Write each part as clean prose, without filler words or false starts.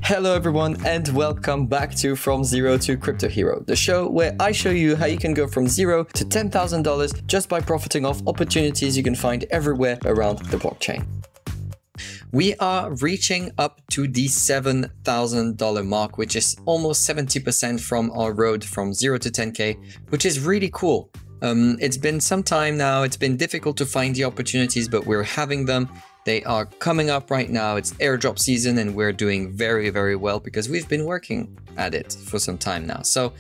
Hello everyone and welcome back to From Zero to Crypto Hero, the show where I show you how you can go from zero to $10,000 just by profiting off opportunities you can find everywhere around the blockchain. We are reaching up to the $7,000 mark, which is almost 70% from our road from 0 to 10K, which is really cool. It's been some time now. It's been difficult to find the opportunities, but we're having them. They are coming up right now. It's airdrop season and we're doing very, very well because we've been working at it for some time now. So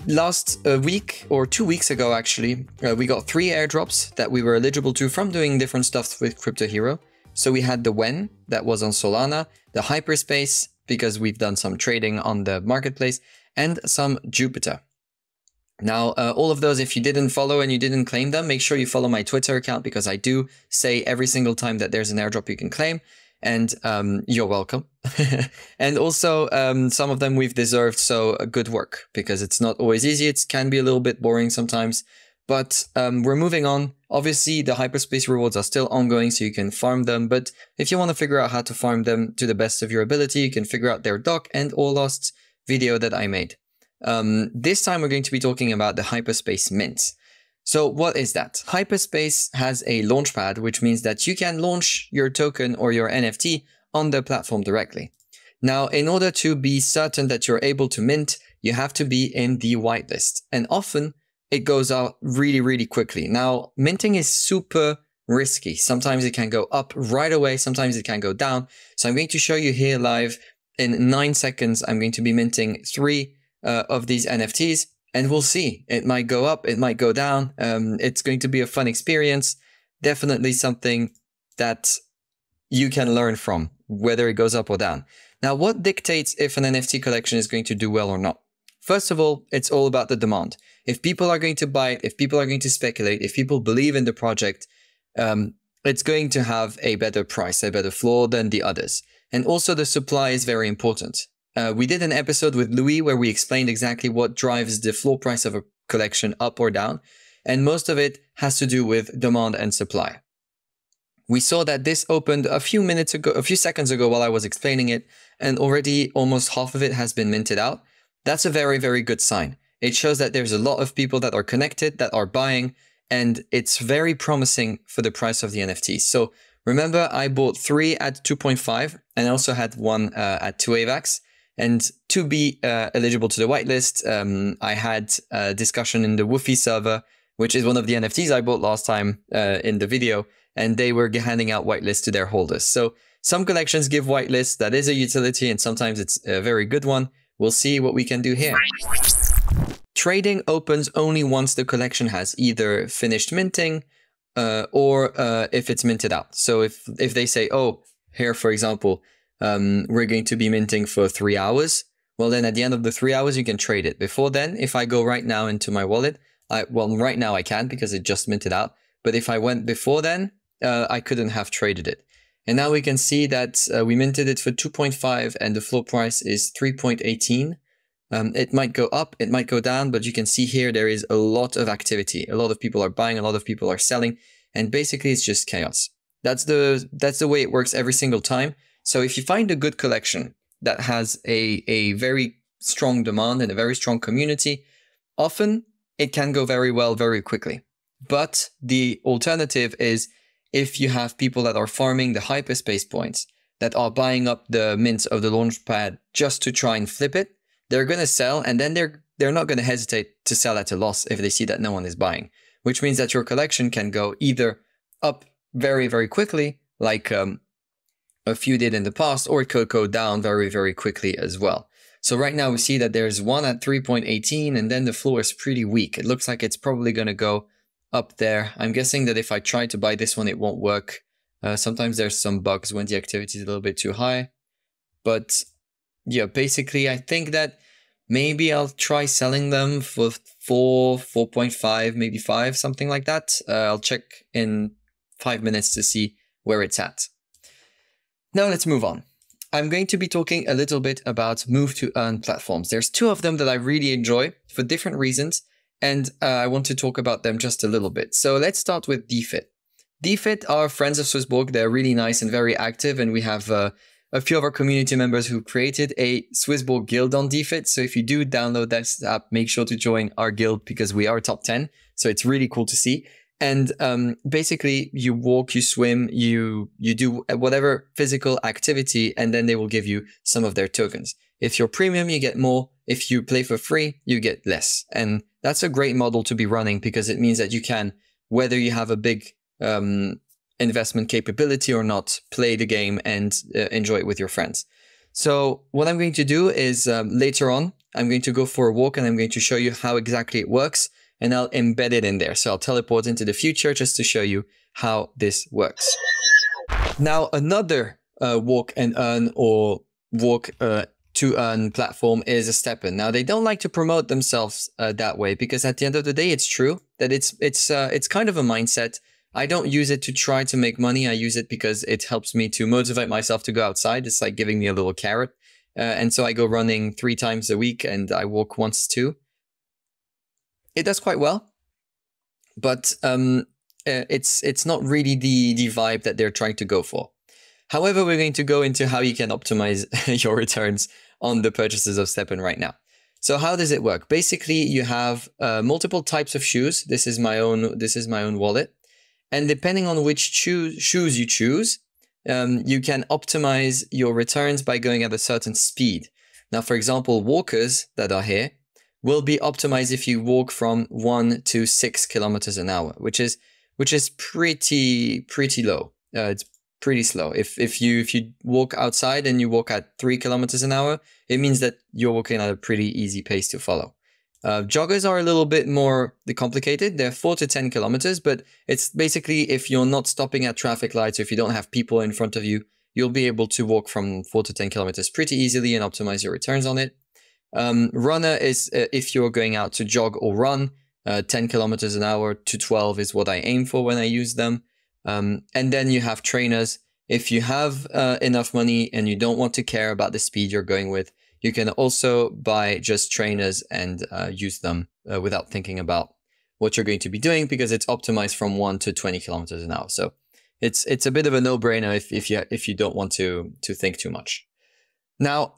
last week or 2 weeks ago, actually, we got 3 airdrops that we were eligible to from doing different stuff with CryptoHero. So we had the When that was on Solana, the Hyperspace because we've done some trading on the marketplace, and some Jupiter. Now, all of those, if you didn't follow and you didn't claim them, make sure you follow my Twitter account because I do say every single time that there's an airdrop you can claim, and you're welcome. And also, some of them we've deserved, so good work because it's not always easy. It can be a little bit boring sometimes, but we're moving on. Obviously, the Hyperspace rewards are still ongoing, so you can farm them. But if you want to figure out how to farm them to the best of your ability, you can figure out their doc and or last video that I made. This time we're going to be talking about the Hyperspace mints. So what is that? Hyperspace has a Launchpad, which means that you can launch your token or your NFT on the platform directly. Now, in order to be certain that you're able to mint, you have to be in the whitelist. And often it goes out really, really quickly. Now, minting is super risky. Sometimes it can go up right away. Sometimes it can go down. So I'm going to show you here live in 9 seconds. I'm going to be minting 3 of these NFTs, and we'll see. It might go up, it might go down. It's going to be a fun experience. Definitely something that you can learn from, whether it goes up or down. Now, what dictates if an NFT collection is going to do well or not? First of all, it's all about the demand. If people are going to buy it, if people are going to speculate, if people believe in the project, it's going to have a better price, a better floor than the others. And also the supply is very important. We did an episode with Louis where we explained exactly what drives the floor price of a collection up or down, and most of it has to do with demand and supply. We saw that this opened a few seconds ago while I was explaining it, and already almost half of it has been minted out. That's a very, very good sign. It shows that there's a lot of people that are connected, that are buying, and it's very promising for the price of the NFTs. So remember, I bought 3 at 2.5 and I also had 1 at 2 AVAX. And to be eligible to the whitelist, I had a discussion in the Woofy server, which is one of the NFTs I bought last time in the video, and they were handing out whitelists to their holders. So some collections give whitelists. That is a utility, and sometimes it's a very good one. We'll see what we can do here. Trading opens only once the collection has either finished minting or if it's minted out. So if they say, oh, here, for example, we're going to be minting for 3 hours. Well, then at the end of the 3 hours, you can trade it. Before then, if I go right now into my wallet, well, right now I can because it just minted out. But if I went before then, I couldn't have traded it. And now we can see that we minted it for 2.5 and the floor price is 3.18. It might go up, it might go down, but you can see here there is a lot of activity. A lot of people are buying, a lot of people are selling, and basically it's just chaos. That's the way it works every single time. So if you find a good collection that has a very strong demand and a very strong community, often it can go very well very quickly. But the alternative is if you have people that are farming the Hyperspace points, that are buying up the mints of the Launchpad just to try and flip it, they're going to sell, and then they're not going to hesitate to sell at a loss if they see that no one is buying, which means that your collection can go either up very, very quickly, like a few did in the past, or it could go down very, very quickly as well. So right now we see that there's 1 at 3.18 and then the floor is pretty weak. It looks like it's probably going to go up there. I'm guessing that if I try to buy this one, it won't work. Sometimes there's some bugs when the activity is a little bit too high. But yeah, basically I think that maybe I'll try selling them for 4, 4.5, maybe 5, something like that. I'll check in 5 minutes to see where it's at. Now let's move on. I'm going to be talking a little bit about move to earn platforms. There's 2 of them that I really enjoy for different reasons, and I want to talk about them just a little bit. So let's start with DFIT. DFIT are friends of SwissBorg. They're really nice and very active, and we have a few of our community members who created a SwissBorg guild on DFIT. So if you do download that app, make sure to join our guild because we are top 10. So it's really cool to see. And basically, you walk, you swim, you do whatever physical activity, and then they will give you some of their tokens. If you're premium, you get more. If you play for free, you get less. And that's a great model to be running because it means that you can, whether you have a big investment capability or not, play the game and enjoy it with your friends. So what I'm going to do is later on, I'm going to go for a walk and I'm going to show you how exactly it works, and I'll embed it in there. So I'll teleport into the future just to show you how this works. Now, another walk and earn or walk to earn platform is a STEPN. Now, they don't like to promote themselves that way because at the end of the day, it's true that it's kind of a mindset. I don't use it to try to make money. I use it because it helps me to motivate myself to go outside. It's like giving me a little carrot. And so I go running 3 times a week and I walk once too. It does quite well, but it's not really the vibe that they're trying to go for. However, we're going to go into how you can optimize your returns on the purchases of STEPN right now. So how does it work? Basically, you have multiple types of shoes. This is my own wallet. And depending on which shoes you choose, you can optimize your returns by going at a certain speed. Now, for example, walkers that are here will be optimized if you walk from 1 to 6 kilometers an hour, which is pretty low. It's pretty slow. If you walk outside and you walk at 3 kilometers an hour, it means that you're walking at a pretty easy pace to follow. Joggers are a little bit more complicated. They're 4 to 10 kilometers, but it's basically if you're not stopping at traffic lights or if you don't have people in front of you, you'll be able to walk from 4 to 10 kilometers pretty easily and optimize your returns on it. Runner is if you're going out to jog or run, 10 kilometers an hour to 12 is what I aim for when I use them. And then you have trainers. If you have enough money and you don't want to care about the speed you're going with, you can also buy just trainers and use them without thinking about what you're going to be doing because it's optimized from 1 to 20 kilometers an hour. So it's a bit of a no-brainer if you don't want to think too much. Now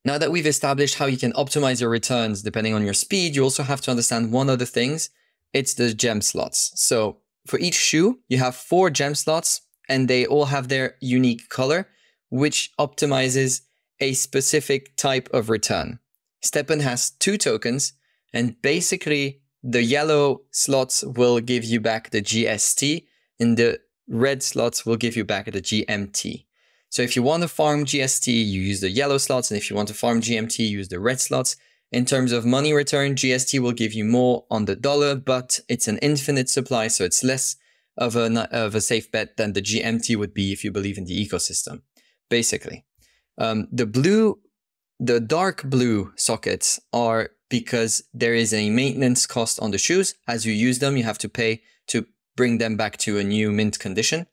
that we've established how you can optimize your returns depending on your speed, you also have to understand one other things. It's the gem slots. So for each shoe, you have 4 gem slots and they all have their unique color, which optimizes a specific type of return. STEPN has 2 tokens and basically the yellow slots will give you back the GST and the red slots will give you back the GMT. So if you want to farm GST, you use the yellow slots, and if you want to farm GMT, you use the red slots. In terms of money return, GST will give you more on the dollar, but it's an infinite supply, so it's less of a safe bet than the GMT would be if you believe in the ecosystem, basically. The dark blue sockets are because there is a maintenance cost on the shoes. As you use them, you have to pay to bring them back to a new mint condition.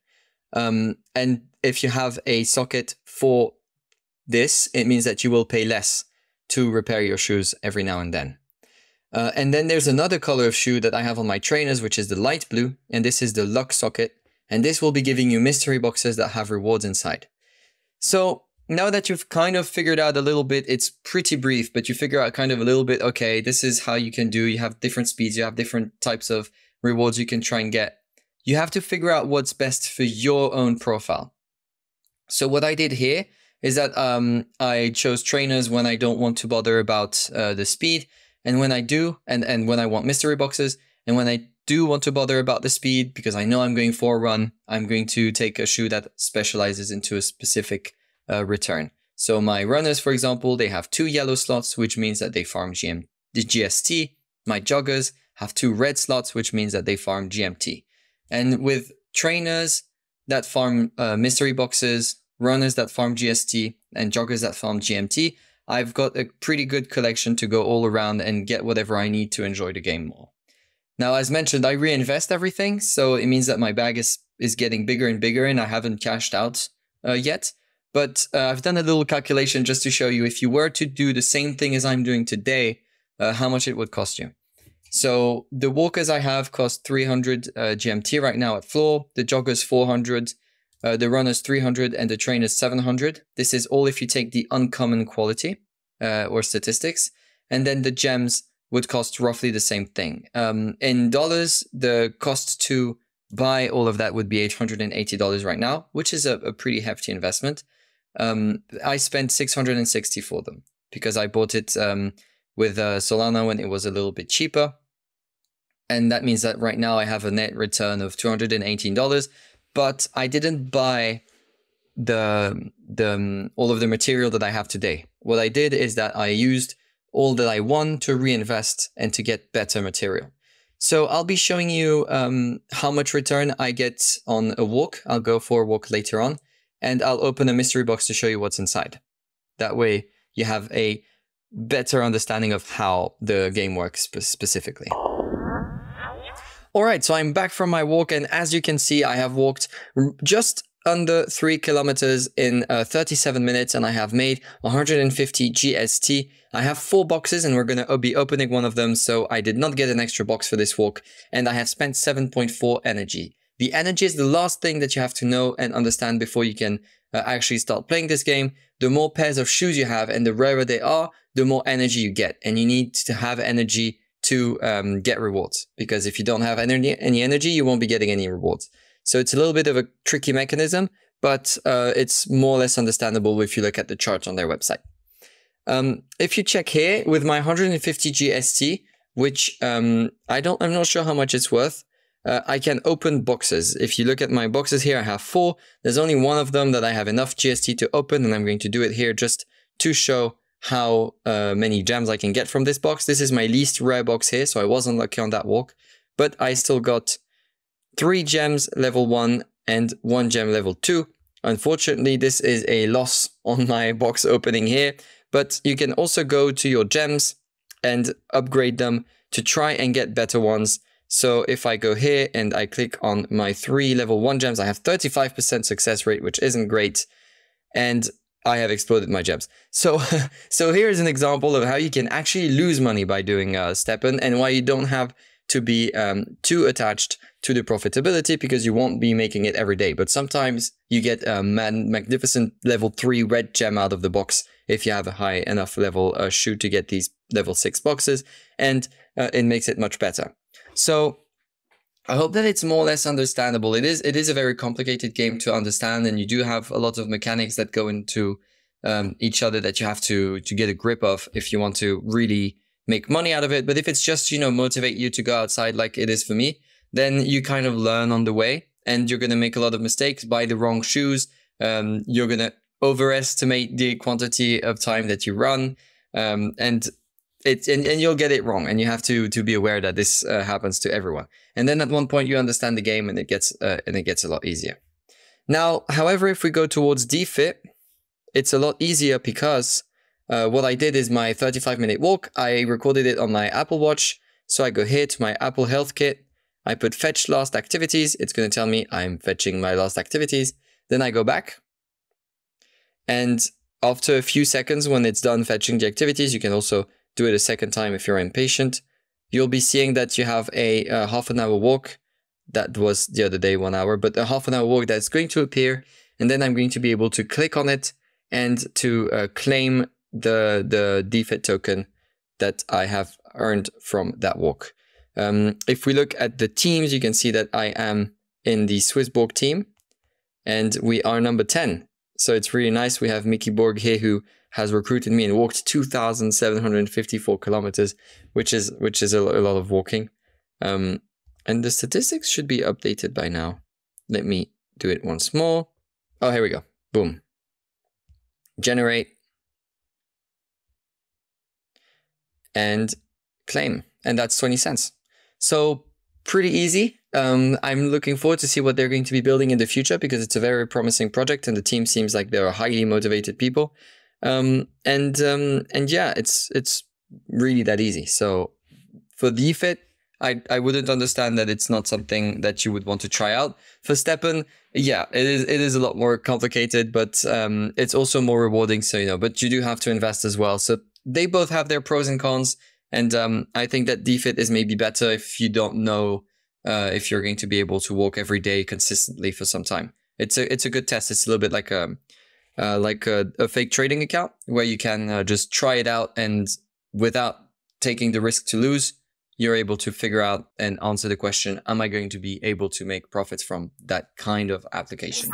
And if you have a socket for this, it means that you will pay less to repair your shoes every now and then. And then there's another color of shoe that I have on my trainers, which is the light blue. And this is the luck socket. And this will be giving you mystery boxes that have rewards inside. So now that you've kind of figured out a little bit, it's pretty brief, but you figure out kind of a little bit, okay, this is how you can do. You have different speeds. You have different types of rewards you can try and get. You have to figure out what's best for your own profile. So what I did here is that I chose trainers when I don't want to bother about the speed. And when I do, and when I want mystery boxes, and when I do want to bother about the speed, because I know I'm going for a run, I'm going to take a shoe that specializes into a specific return. So my runners, for example, they have 2 yellow slots, which means that they farm the GST. My joggers have 2 red slots, which means that they farm GMT. And with trainers that farm mystery boxes, runners that farm GST, and joggers that farm GMT, I've got a pretty good collection to go all around and get whatever I need to enjoy the game more. Now, as mentioned, I reinvest everything, so it means that my bag is getting bigger and bigger, and I haven't cashed out yet. But I've done a little calculation just to show you if you were to do the same thing as I'm doing today, how much it would cost you. So the walkers I have cost 300 GMT right now at floor, the joggers 400, the runners 300, and the trainers 700. This is all if you take the uncommon quality or statistics. And then the gems would cost roughly the same thing. In dollars, the cost to buy all of that would be $880 right now, which is a pretty hefty investment. I spent 660 for them because I bought it with Solana when it was a little bit cheaper. And that means that right now I have a net return of $218, but I didn't buy all of the material that I have today. What I did is that I used all that I won to reinvest and to get better material. So I'll be showing you how much return I get on a walk. I'll go for a walk later on, and I'll open a mystery box to show you what's inside. That way you have a better understanding of how the game works specifically. All right, so I'm back from my walk, and as you can see, I have walked just under 3 kilometers in 37 minutes, and I have made 150 GST. I have 4 boxes, and we're going to be opening one of them, so I did not get an extra box for this walk, and I have spent 7.4 energy. The energy is the last thing that you have to know and understand before you can actually start playing this game. The more pairs of shoes you have and the rarer they are, the more energy you get, and you need to have energy to get rewards, because if you don't have any energy, you won't be getting any rewards. So it's a little bit of a tricky mechanism, but it's more or less understandable if you look at the chart on their website. If you check here with my 150 GST, which I'm not sure how much it's worth, I can open boxes. If you look at my boxes here, I have 4. There's only one of them that I have enough GST to open, and I'm going to do it here just to show how many gems I can get from this box. This is my least rare box here, so I wasn't lucky on that walk, but I still got 3 gems level 1 and 1 gem level 2. Unfortunately, this is a loss on my box opening here, but you can also go to your gems and upgrade them to try and get better ones. So if I go here and I click on my 3 level 1 gems, I have 35% success rate, which isn't great. And I have exploded my gems. So here is an example of how you can actually lose money by doing Steppen, and why you don't have to be too attached to the profitability, because you won't be making it every day. But sometimes you get a magnificent level 3 red gem out of the box if you have a high enough level shoe to get these level 6 boxes, and it makes it much better. So I hope that it's more or less understandable. It is a very complicated game to understand, and you do have a lot of mechanics that go into each other that you have to get a grip of if you want to really make money out of it. But if it's just, motivate you to go outside like it is for me, then you kind of learn on the way, and you're going to make a lot of mistakes, buy the wrong shoes. You're going to overestimate the quantity of time that you run, and you'll get it wrong, and you have to be aware that this happens to everyone. And then at one point you understand the game, and it gets a lot easier. Now, however, if we go towards DFIT, it's a lot easier because what I did is my 35-minute walk. I recorded it on my Apple Watch. So I go here to my Apple Health Kit. I put fetch last activities. It's going to tell me I'm fetching my last activities. Then I go back. And after a few seconds, when it's done fetching the activities, you can also do it a second time if you're impatient. You'll be seeing that you have a half an hour walk. That was the other day 1 hour, but a half an hour walk that's going to appear. And then I'm going to be able to click on it and to claim the DFIT token that I have earned from that walk. If we look at the teams, you can see that I am in the SwissBorg team, and we are number 10. So it's really nice. We have Mickey Borg here, who has recruited me and walked 2,754 kilometers, which is a lot of walking. And the statistics should be updated by now. Let me do it once more. Oh, here we go. Boom. Generate. And claim. And that's 20 cents. So pretty easy. I'm looking forward to see what they're going to be building in the future, because it's a very promising project and the team seems like they're highly motivated people. And yeah, it's really that easy. So for DFIT, I wouldn't understand that it's not something that you would want to try out. For Steppen, yeah, it is a lot more complicated, but it's also more rewarding. So, but you do have to invest as well. So they both have their pros and cons. And I think that defit is maybe better if you don't know if you're going to be able to walk every day consistently for some time. It's a good test. It's a little bit like a fake trading account where you can just try it out, and without taking the risk to lose, you're able to figure out and answer the question, am I going to be able to make profits from that kind of application?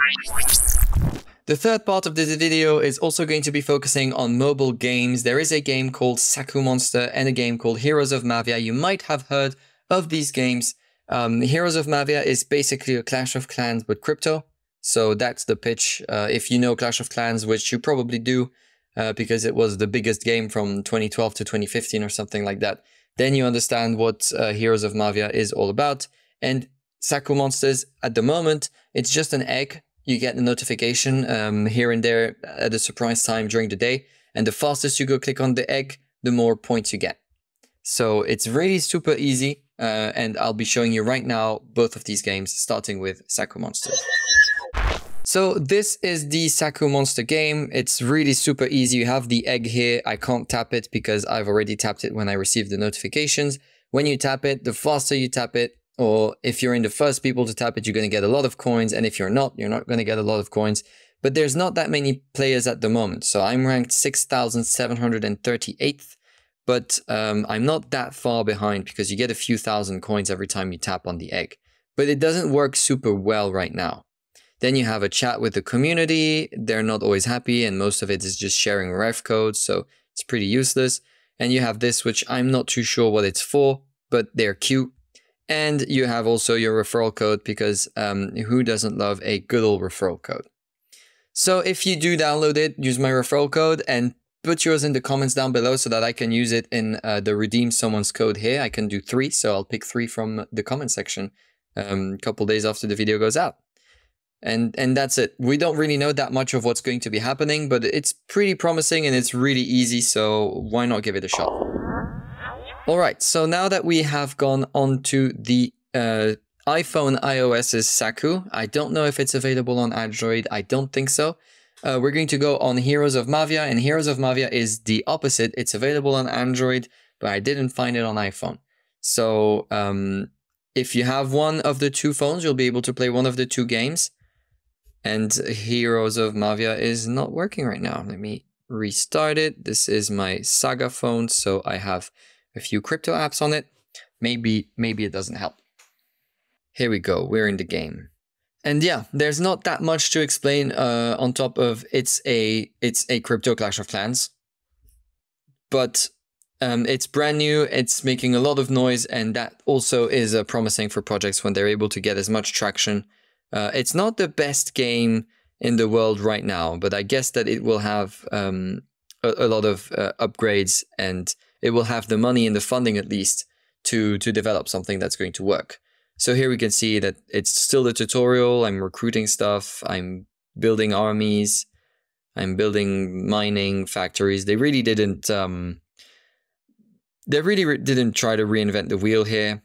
The third part of this video is also going to be focusing on mobile games. There is a game called Saku Monster and a game called Heroes of Mavia. You might have heard of these games. Heroes of Mavia is basically a Clash of Clans but crypto. So that's the pitch. If you know Clash of Clans, which you probably do, because it was the biggest game from 2012 to 2015 or something like that, then you understand what Heroes of Mavia is all about. And Saku Monsters, at the moment, it's just an egg. You get a notification here and there at a surprise time during the day. And the fastest you go click on the egg, the more points you get. So it's really super easy. And I'll be showing you right now both of these games, starting with Saku Monsters. So this is the Saku Monster game. It's really super easy. You have the egg here. I can't tap it because I've already tapped it when I received the notifications. When you tap it, the faster you tap it, or if you're in the first people to tap it, you're going to get a lot of coins. And if you're not going to get a lot of coins. But there's not that many players at the moment. So I'm ranked 6,738th. But I'm not that far behind because you get a few thousand coins every time you tap on the egg. But it doesn't work super well right now. Then you have a chat with the community. They're not always happy, and most of it is just sharing ref codes, so it's pretty useless. And you have this, which I'm not too sure what it's for, but they're cute. And you have also your referral code, because who doesn't love a good old referral code? So if you do download it, use my referral code and put yours in the comments down below so that I can use it in the redeem someone's code here. I can do 3, so I'll pick 3 from the comment section a couple days after the video goes out. And that's it. We don't really know that much of what's going to be happening, but it's pretty promising and it's really easy, so why not give it a shot? All right, so now that we have gone on to the iPhone iOS's Saku, I don't know if it's available on Android. I don't think so. We're going to go on Heroes of Mavia, and Heroes of Mavia is the opposite. It's available on Android, but I didn't find it on iPhone. So if you have one of the two phones, you'll be able to play one of the two games. And Heroes of Mavia is not working right now. Let me restart it. This is my Saga phone, so I have a few crypto apps on it. Maybe it doesn't help. Here we go. We're in the game. And yeah, there's not that much to explain on top of it's a crypto Clash of Clans. But it's brand new, it's making a lot of noise, and that also is promising for projects when they're able to get as much traction. It's not the best game in the world right now, but I guess that it will have a lot of upgrades, and it will have the money and the funding at least to develop something that's going to work. So here we can see that it's still the tutorial. I'm recruiting stuff. I'm building armies. I'm building mining factories. They really didn't try to reinvent the wheel here.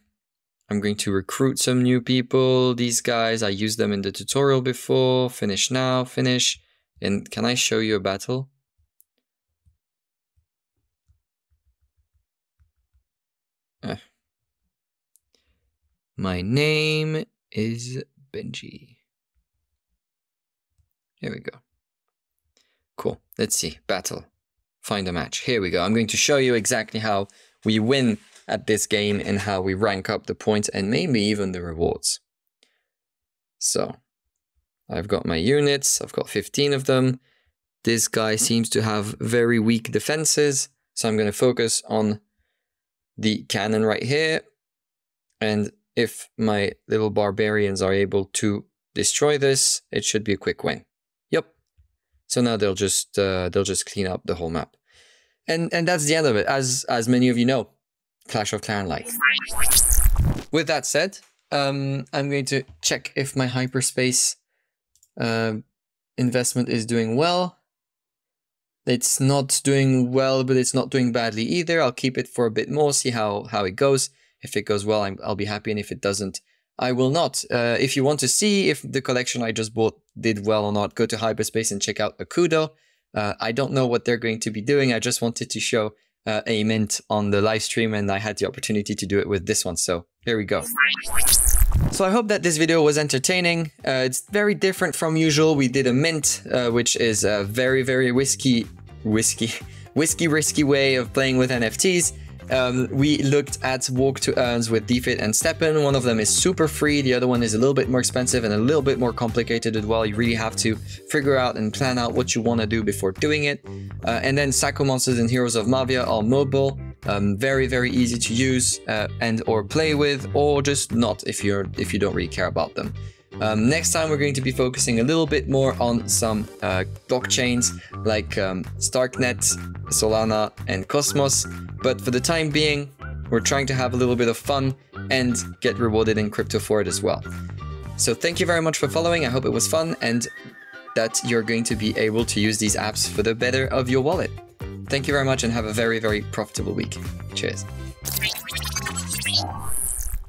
I'm going to recruit some new people. These guys, I used them in the tutorial before. Finish now, finish. And can I show you a battle? My name is Benjy. Here we go. Cool. Let's see. Battle. Find a match. Here we go. I'm going to show you exactly how we win at this game and how we rank up the points and maybe even the rewards. So I've got my units. I've got 15 of them. This guy seems to have very weak defenses. So I'm going to focus on the cannon right here. And if my little barbarians are able to destroy this, it should be a quick win. Yep. So now they'll just clean up the whole map. And that's the end of it. As many of you know, Clash of Clans like. With that said, I'm going to check if my Hyperspace investment is doing well. It's not doing well, but it's not doing badly either. I'll keep it for a bit more, see how it goes. If it goes well, I'll be happy, and if it doesn't, I will not. If you want to see if the collection I just bought did well or not, go to Hyperspace and check out Akudo. I don't know what they're going to be doing. I just wanted to show a mint on the live stream, and I had the opportunity to do it with this one. So here we go. So I hope that this video was entertaining. It's very different from usual. We did a mint, which is a very, very risky way of playing with NFTs. We looked at walk to earns with DFIT and STEPN. One of them is super free. The other one is a little bit more expensive and a little bit more complicated as well. You really have to figure out and plan out what you want to do before doing it. And then Saku monsters and heroes of Mavia are mobile. Very, very easy to use and or play with, or just not if you don't really care about them. Next time we're going to be focusing a little bit more on some blockchains like Starknet, Solana and Cosmos, but for the time being we're trying to have a little bit of fun and get rewarded in crypto for it as well. So thank you very much for following. I hope it was fun and that you're going to be able to use these apps for the better of your wallet. Thank you very much and have a very, very profitable week. Cheers.